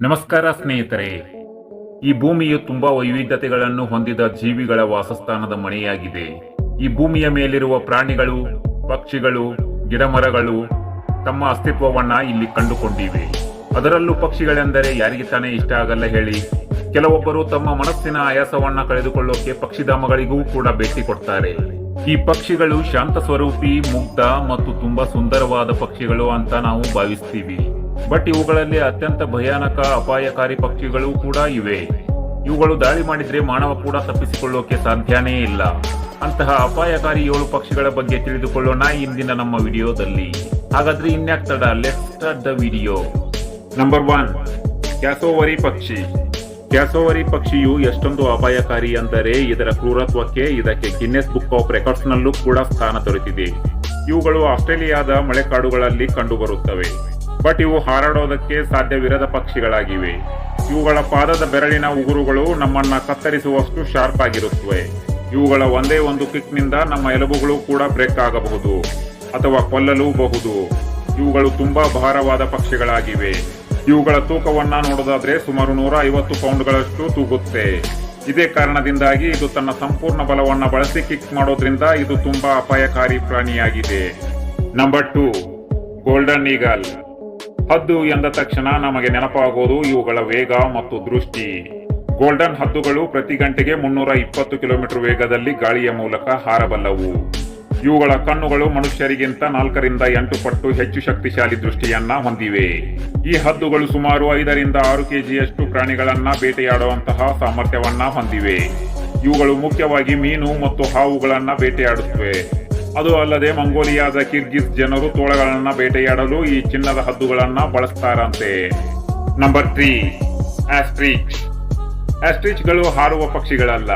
ನಮಸ್ಕಾರ ಸ್ನೇಹಿತರೆ. ಈ ಭೂಮಿಯು ತುಂಬಾ ವೈವಿಧ್ಯತೆಗಳನ್ನು ಹೊಂದಿದ ಜೀವಿಗಳ ವಾಸಸ್ಥಾನದ ಮನೆಯಾಗಿದೆ. ಈ ಭೂಮಿಯ ಮೇಲಿರುವ ಪ್ರಾಣಿಗಳು, ಪಕ್ಷಿಗಳು, ಗಿಡಮರಗಳು ತಮ್ಮ ಅಸ್ತಿತ್ವವನ್ನ ಇಲ್ಲಿ ಕಂಡುಕೊಂಡಿವೆ. ಅದರಲ್ಲೂ ಪಕ್ಷಿಗಳೆಂದರೆ ಯಾರಿಗೆ ತಾನೇ ಇಷ್ಟ ಆಗಲ್ಲ ಹೇಳಿ. ಕೆಲವೊಬ್ಬರು ತಮ್ಮ ಮನಸ್ಸಿನ ಆಯಾಸವನ್ನ ಕಳೆದುಕೊಳ್ಳೋಕೆ ಪಕ್ಷಿಧಾಮಗಳಿಗೂ ಕೂಡ ಭೇಟಿ ಕೊಡ್ತಾರೆ. ಈ ಪಕ್ಷಿಗಳು ಶಾಂತ ಸ್ವರೂಪಿ, ಮುಗ್ಧ ಮತ್ತು ತುಂಬಾ ಸುಂದರವಾದ ಪಕ್ಷಿಗಳು ಅಂತ ನಾವು ಭಾವಿಸ್ತೀವಿ. ಬಟ್ ಇವುಗಳಲ್ಲಿ ಅತ್ಯಂತ ಭಯಾನಕ, ಅಪಾಯಕಾರಿ ಪಕ್ಷಿಗಳು ಕೂಡ ಇವೆ. ಇವುಗಳು ದಾಳಿ ಮಾಡಿದ್ರೆ ಮಾನವ ಕೂಡ ತಪ್ಪಿಸಿಕೊಳ್ಳೋಕೆ ಸಾಧ್ಯನೇ ಇಲ್ಲ. ಅಂತಹ ಅಪಾಯಕಾರಿ 7 ಪಕ್ಷಿಗಳ ಬಗ್ಗೆ ತಿಳಿದುಕೊಳ್ಳೋಣ ಇಂದಿನ ನಮ್ಮ ವಿಡಿಯೋದಲ್ಲಿ. ಹಾಗಾದ್ರೆ ಇನ್ಯಾಕ್ ತಡ, let's start the video. Number 1, ಕ್ಯಾಸೋವರಿ ಪಕ್ಷಿ. ಕ್ಯಾಸೋವರಿ ಪಕ್ಷಿಯು ಎಷ್ಟೊಂದು ಅಪಾಯಕಾರಿ ಅಂದರೆ ಇದರ ಕ್ರೂರತ್ವಕ್ಕೆ ಇದಕ್ಕೆ ಗಿನ್ನೆಸ್ ಬುಕ್ ಆಫ್ ರೆಕಾರ್ಡ್ಸ್ ನಲ್ಲೂ ಕೂಡ ಸ್ಥಾನ ದೊರೆತಿದೆ. ಇವುಗಳು ಆಸ್ಟ್ರೇಲಿಯಾದ ಮಳೆಕಾಡುಗಳಲ್ಲಿ ಕಂಡುಬರುತ್ತವೆ. ಬಟ್ ಇವು ಹಾರಾಡೋದಕ್ಕೆ ಸಾಧ್ಯವಿರದ ಪಕ್ಷಿಗಳಾಗಿವೆ. ಇವುಗಳ ಪಾದದ ಬೆರಳಿನ ಉಗುರುಗಳು ನಮ್ಮನ್ನ ಕತ್ತರಿಸುವಷ್ಟು ಶಾರ್ಪ್ ಆಗಿರುತ್ತವೆ. ಇವುಗಳ ಒಂದೇ ಒಂದು ಕಿಕ್ ನಿಂದ ನಮ್ಮ ಎಲುಬುಗಳು ಕೂಡ ಬ್ರೇಕ್ ಆಗಬಹುದು ಅಥವಾ ಕೊಲ್ಲಲೂಬಹುದು. ಇವುಗಳು ತುಂಬಾ ಭಾರವಾದ ಪಕ್ಷಿಗಳಾಗಿವೆ. ಇವುಗಳ ತೂಕವನ್ನ ನೋಡೋದಾದ್ರೆ ಸುಮಾರು 150 ಪೌಂಡ್ಗಳಷ್ಟು ತೂಗುತ್ತೆ. ಇದೇ ಕಾರಣದಿಂದಾಗಿ ಇದು ತನ್ನ ಸಂಪೂರ್ಣ ಬಲವನ್ನ ಬಳಸಿ ಕಿಕ್ ಮಾಡೋದ್ರಿಂದ ಇದು ತುಂಬಾ ಅಪಾಯಕಾರಿ ಪ್ರಾಣಿಯಾಗಿದೆ. Number 2, golden eagle. ಹದ್ದು ಎಂದ ತಕ್ಷಣ ನಮಗೆ ನೆನಪಾಗೋದು ಇವುಗಳ ವೇಗ ಮತ್ತು ದೃಷ್ಟಿ. ಗೋಲ್ಡನ್ ಹದ್ದುಗಳು ಪ್ರತಿ ಗಂಟೆಗೆ 320 ಕಿಲೋಮೀಟರ್ ವೇಗದಲ್ಲಿ ಗಾಳಿಯ ಮೂಲಕ ಹಾರಬಲ್ಲವು. ಇವುಗಳ ಕಣ್ಣುಗಳು ಮನುಷ್ಯರಿಗಿಂತ 4 ರಿಂದ 8 ಪಟ್ಟು ಹೆಚ್ಚು ಶಕ್ತಿಶಾಲಿ ದೃಷ್ಟಿಯನ್ನ ಹೊಂದಿವೆ. ಈ ಹದ್ದುಗಳು ಸುಮಾರು 5 ರಿಂದ 6 ಕೆಜಿಯಷ್ಟು ಪ್ರಾಣಿಗಳನ್ನ ಬೇಟೆಯಾಡುವಂತಹ ಸಾಮರ್ಥ್ಯವನ್ನ ಹೊಂದಿವೆ. ಇವುಗಳು ಮುಖ್ಯವಾಗಿ ಮೀನು ಮತ್ತು ಹಾವುಗಳನ್ನ ಬೇಟೆಯಾಡುತ್ತವೆ. ಅದು ಅಲ್ಲದೆ ಮಂಗೋಲಿಯಾದ ಕಿರ್ಗಿಸ್ ಜನರು ತೋಳಗಳನ್ನ ಬೇಟೆಯಾಡಲು ಈ ಚಿನ್ನದ ಹದ್ದುಗಳನ್ನ ಬಳಸ್ತಾರಂತೆ. Number 3, ostrich. ಆಸ್ಟ್ರಿಚ್ಗಳು ಹಾರುವ ಪಕ್ಷಿಗಳಲ್ಲ.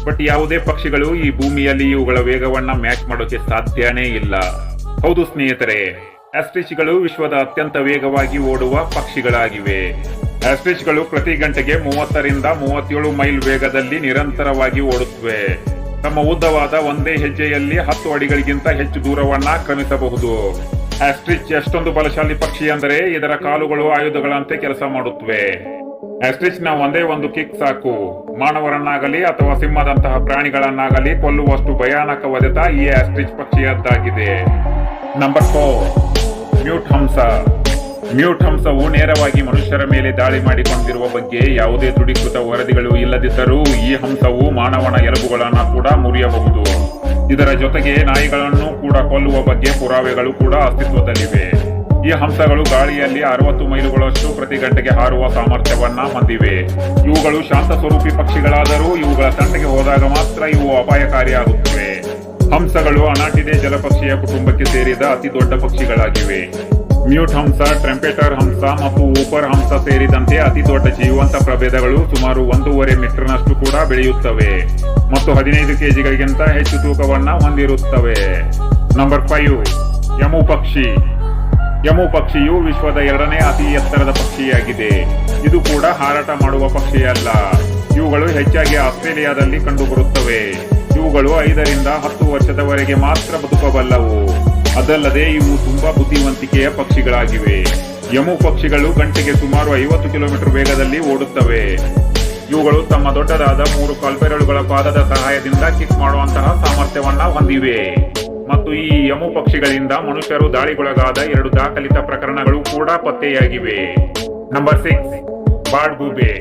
ಬಟ್ ಯಾವುದೇ ಪಕ್ಷಿಗಳು ಈ ಭೂಮಿಯಲ್ಲಿ ಇವುಗಳ ವೇಗವನ್ನ ಮ್ಯಾಚ್ ಮಾಡೋಕೆ ಸಾಧ್ಯನೇ ಇಲ್ಲ. ಹೌದು ಸ್ನೇಹಿತರೆ, ಆಸ್ಟ್ರಿಚ್ಗಳು ವಿಶ್ವದ ಅತ್ಯಂತ ವೇಗವಾಗಿ ಓಡುವ ಪಕ್ಷಿಗಳಾಗಿವೆ. ಆಸ್ಟ್ರಿಚ್ಗಳು ಪ್ರತಿ ಗಂಟೆಗೆ 30 ರಿಂದ 37 ಮೈಲ್ ವೇಗದಲ್ಲಿ ನಿರಂತರವಾಗಿ ಓಡುತ್ತವೆ. ತಮ್ಮ ಉದ್ದವಾದ ಒಂದೇ ಹೆಜ್ಜೆಯಲ್ಲಿ 10 ಅಡಿಗಳಿಗಿಂತ ಹೆಚ್ಚು ದೂರವನ್ನ ಕ್ರಮಿಸಬಹುದು. ಆಸ್ಟ್ರಿಚ್ ಎಷ್ಟೊಂದು ಬಲಶಾಲಿ ಪಕ್ಷಿ ಅಂದರೆ ಇದರ ಕಾಲುಗಳು ಆಯುಧಗಳಂತೆ ಕೆಲಸ ಮಾಡುತ್ತವೆ. ಆಸ್ಟ್ರಿಚ್ ನ ಒಂದೇ ಒಂದು ಕಿಕ್ ಸಾಕು ಮಾನವರನ್ನಾಗಲಿ ಅಥವಾ ಸಿಂಹದಂತಹ ಪ್ರಾಣಿಗಳನ್ನಾಗಲಿ ಕೊಲ್ಲುವಷ್ಟು ಭಯಾನಕ ವಧೆತ ಈ ಆಸ್ಟ್ರಿಚ್ ಪಕ್ಷಿಯದ್ದಾಗಿದೆ. ನಂಬರ್ 4, ಮ್ಯೂಟ್ ಹಂಸ. ಮ್ಯೂಟ್ ಹಂಸವು ನೇರವಾಗಿ ಮನುಷ್ಯರ ಮೇಲೆ ದಾಳಿ ಮಾಡಿಕೊಂಡಿರುವ ಬಗ್ಗೆ ಯಾವುದೇ ದೃಢೀಕೃತ ವರದಿಗಳು ಇಲ್ಲದಿದ್ದರೂ ಈ ಹಂಸವು ಮಾನವನ ಎಲುಬುಗಳನ್ನು ಕೂಡ ಮುರಿಯಬಹುದು. ಇದರ ಜೊತೆಗೆ ನಾಯಿಗಳನ್ನು ಕೂಡ ಕೊಲ್ಲುವ ಬಗ್ಗೆ ಪುರಾವೆಗಳು ಕೂಡ ಅಸ್ತಿತ್ವದಲ್ಲಿವೆ. ಈ ಹಂಸಗಳು ಗಾಳಿಯಲ್ಲಿ 60 ಮೈಲುಗಳಷ್ಟು ಪ್ರತಿ ಗಂಟೆಗೆ ಹಾರುವ ಸಾಮರ್ಥ್ಯವನ್ನ ಹೊಂದಿವೆ. ಇವುಗಳು ಶಾಂತ ಸ್ವರೂಪಿ ಪಕ್ಷಿಗಳಾದರೂ ಇವುಗಳ ತಂಟೆಗೆ ಹೋದಾಗ ಮಾತ್ರ ಇವು ಅಪಾಯಕಾರಿಯಾಗುತ್ತವೆ. ಹಂಸಗಳು ಅನಾಟಿಡೆ ಜಲಪಕ್ಷಿಯ ಕುಟುಂಬಕ್ಕೆ ಸೇರಿದ ಅತಿ ದೊಡ್ಡ ಪಕ್ಷಿಗಳಾಗಿವೆ. ಮ್ಯೂಟ್ ಹಂಸ, ಟ್ರೆಂಪೆಟರ್ ಹಂಸ ಮತ್ತು ಊಪರ್ ಹಂಸ ಸೇರಿದಂತೆ ಅತಿ ದೊಡ್ಡ ಜೀವಂತ ಪ್ರಭೇದಗಳು ಸುಮಾರು 1.5 ಮೀಟರ್ನಷ್ಟು ಕೂಡ ಬೆಳೆಯುತ್ತವೆ ಮತ್ತು 15 ಕೆಜಿಗಳಿಗಿಂತ ಹೆಚ್ಚು ತೂಕವನ್ನ ಹೊಂದಿರುತ್ತವೆ. ನಂಬರ್ 5, ಯಮು ಪಕ್ಷಿ. ಯಮು ಪಕ್ಷಿಯು ವಿಶ್ವದ 2ನೇ ಅತಿ ಎತ್ತರದ ಪಕ್ಷಿಯಾಗಿದೆ. ಇದು ಕೂಡ ಹಾರಾಟ ಮಾಡುವ ಪಕ್ಷಿಯಲ್ಲ. ಇವುಗಳು ಹೆಚ್ಚಾಗಿ ಆಸ್ಟ್ರೇಲಿಯಾದಲ್ಲಿ ಕಂಡುಬರುತ್ತವೆ. ಇವುಗಳು 5 ರಿಂದ 10 ವರ್ಷದವರೆಗೆ ಮಾತ್ರ ಬದುಕಬಲ್ಲವು. ಅದಲ್ಲದೆ ಇವು ತುಂಬಾ ಬುದ್ಧಿವಂತಿಕೆಯ ಪಕ್ಷಿಗಳಾಗಿವೆ. ಯಮು ಪಕ್ಷಿಗಳು ಗಂಟೆಗೆ ಸುಮಾರು 50 ಕಿಲೋಮೀಟರ್ ವೇಗದಲ್ಲಿ ಓಡುತ್ತವೆ. ಇವುಗಳು ತಮ್ಮ ದೊಡ್ಡದಾದ 3 ಕಾಲ್ಬೆರಳುಗಳ ಪಾದದ ಸಹಾಯದಿಂದ ಕಿಕ್ ಮಾಡುವಂತಹ ಸಾಮರ್ಥ್ಯವನ್ನ ಹೊಂದಿವೆ. ಮತ್ತು ಈ ಯಮು ಪಕ್ಷಿಗಳಿಂದ ಮನುಷ್ಯರು ದಾಳಿಗೊಳಗಾದ 2 ದಾಖಲಿತ ಪ್ರಕರಣಗಳು ಕೂಡ ಪತ್ತೆಯಾಗಿವೆ. ನಂಬರ್ 6, ಬಾರ್ಡ್ ಗೂಬೆ.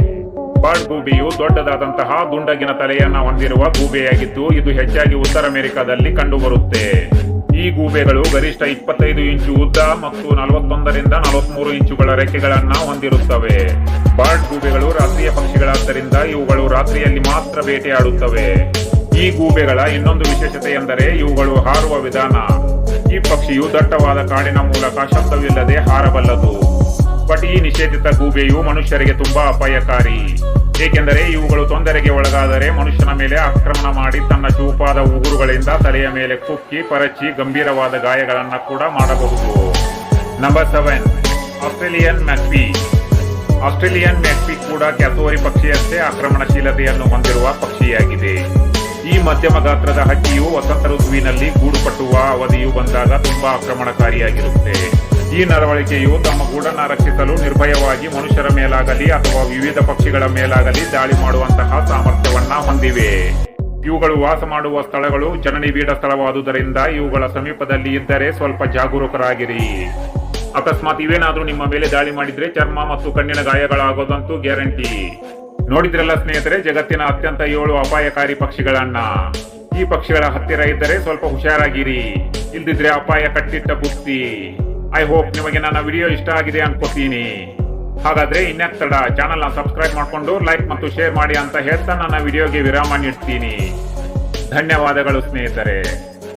ಬಾರ್ಡ್ ಗೂಬೆಯು ದೊಡ್ಡದಾದಂತಹ ದುಂಡಗಿನ ತಲೆಯನ್ನ ಹೊಂದಿರುವ ಗೂಬೆಯಾಗಿದ್ದು ಇದು ಹೆಚ್ಚಾಗಿ ಉತ್ತರ ಅಮೆರಿಕಾದಲ್ಲಿ ಕಂಡುಬರುತ್ತೆ. ಈ ಗೂಬೆಗಳು ಗರಿಷ್ಠ 25 ಇಂಚು ಉದ್ದ ಮತ್ತು 41 ರಿಂದ 43 ಇಂಚುಗಳ ರೆಕ್ಕೆಗಳನ್ನ ಹೊಂದಿರುತ್ತವೆ. ಬಾರ್ಡ್ ಗೂಬೆಗಳು ರಾತ್ರಿಯ ಪಕ್ಷಿಗಳಾದ್ದರಿಂದ ಇವುಗಳು ರಾತ್ರಿಯಲ್ಲಿ ಮಾತ್ರ ಬೇಟೆಯಾಡುತ್ತವೆ. ಈ ಗೂಬೆಗಳ ಇನ್ನೊಂದು ವಿಶೇಷತೆ ಎಂದರೆ ಇವುಗಳು ಹಾರುವ ವಿಧಾನ. ಈ ಪಕ್ಷಿಯು ದಟ್ಟವಾದ ಕಾಡಿನ ಮೂಲಕ ಶಬ್ದವಿಲ್ಲದೆ ಹಾರಬಲ್ಲದು. ಬಟ್ ಈ ನಿಷೇಧಿತ ಗೂಬೆಯು ಮನುಷ್ಯರಿಗೆ ತುಂಬಾ ಅಪಾಯಕಾರಿ. ಏಕೆಂದರೆ ಇವುಗಳು ತೊಂದರೆಗೆ ಒಳಗಾದರೆ ಮನುಷ್ಯನ ಮೇಲೆ ಆಕ್ರಮಣ ಮಾಡಿ ತನ್ನ ಚೂಪಾದ ಉಗುರುಗಳಿಂದ ತಲೆಯ ಮೇಲೆ ಕುಕ್ಕಿ ಪರಚಿ ಗಂಭೀರವಾದ ಗಾಯಗಳನ್ನ ಕೂಡ ಮಾಡಬಹುದು. Number 7, Australian magpie. Australian magpie ಕೂಡ ಕ್ಯಾಸೋವರಿ ಪಕ್ಷಿಯಷ್ಟೇ ಆಕ್ರಮಣಶೀಲತೆಯನ್ನು ಹೊಂದಿರುವ ಪಕ್ಷಿಯಾಗಿದೆ. ಈ ಮಧ್ಯಮ ಗಾತ್ರದ ಹಕ್ಕಿಯು ವಸಂತ ಋತುವಿನಲ್ಲಿ ಗೂಡು ಕಟ್ಟುವ ಅವಧಿಯು ಬಂದಾಗ ತುಂಬಾ ಆಕ್ರಮಣಕಾರಿಯಾಗಿರುತ್ತೆ. ಈ ನಡವಳಿಕೆಯು ತಮ್ಮ ಗೂಡನ್ನು ರಕ್ಷಿಸಲು ನಿರ್ಭಯವಾಗಿ ಮನುಷ್ಯರ ಮೇಲಾಗಲಿ ಅಥವಾ ವಿವಿಧ ಪಕ್ಷಿಗಳ ಮೇಲಾಗಲಿ ದಾಳಿ ಮಾಡುವಂತಹ ಸಾಮರ್ಥ್ಯವನ್ನ ಹೊಂದಿವೆ. ಇವುಗಳು ವಾಸ ಮಾಡುವ ಸ್ಥಳಗಳು ಜನನಿಬಿಡ ಸ್ಥಳವಾದುದರಿಂದ ಇವುಗಳ ಸಮೀಪದಲ್ಲಿ ಇದ್ದರೆ ಸ್ವಲ್ಪ ಜಾಗರೂಕರಾಗಿರಿ. ಅಕಸ್ಮಾತ್ ಇವೇನಾದ್ರೂ ನಿಮ್ಮ ಮೇಲೆ ದಾಳಿ ಮಾಡಿದ್ರೆ ಚರ್ಮ ಮತ್ತು ಕಣ್ಣಿನ ಗಾಯಗಳಾಗೋದಂತೂ ಗ್ಯಾರಂಟಿ. ನೋಡಿದ್ರಲ್ಲ ಸ್ನೇಹಿತರೆ, ಜಗತ್ತಿನ ಅತ್ಯಂತ 7 ಅಪಾಯಕಾರಿ ಪಕ್ಷಿಗಳನ್ನ. ಈ ಪಕ್ಷಿಗಳ ಹತ್ತಿರ ಇದ್ದರೆ ಸ್ವಲ್ಪ ಹುಷಾರಾಗಿರಿ, ಇಲ್ದಿದ್ರೆ ಅಪಾಯ ಕಟ್ಟಿಟ್ಟ ಬುತ್ತಿ. ಐ ಹೋಪ್ ನಿಮಗೆ ನನ್ನ ವಿಡಿಯೋ ಇಷ್ಟ ಆಗಿದೆ ಅನ್ಕೋತೀನಿ. ಹಾಗಾದ್ರೆ ಇನ್ಯಾಕ್ ತಡ, ಚಾನಲ್ ನ ಸಬ್ಸ್ಕ್ರೈಬ್ ಮಾಡ್ಕೊಂಡು ಲೈಕ್ ಮತ್ತು ಶೇರ್ ಮಾಡಿ ಅಂತ ಹೇಳ್ತಾ ನನ್ನ ವಿಡಿಯೋಗೆ ವಿರಾಮ ನೀಡ್ತೀನಿ. ಧನ್ಯವಾದಗಳು ಸ್ನೇಹಿತರೆ.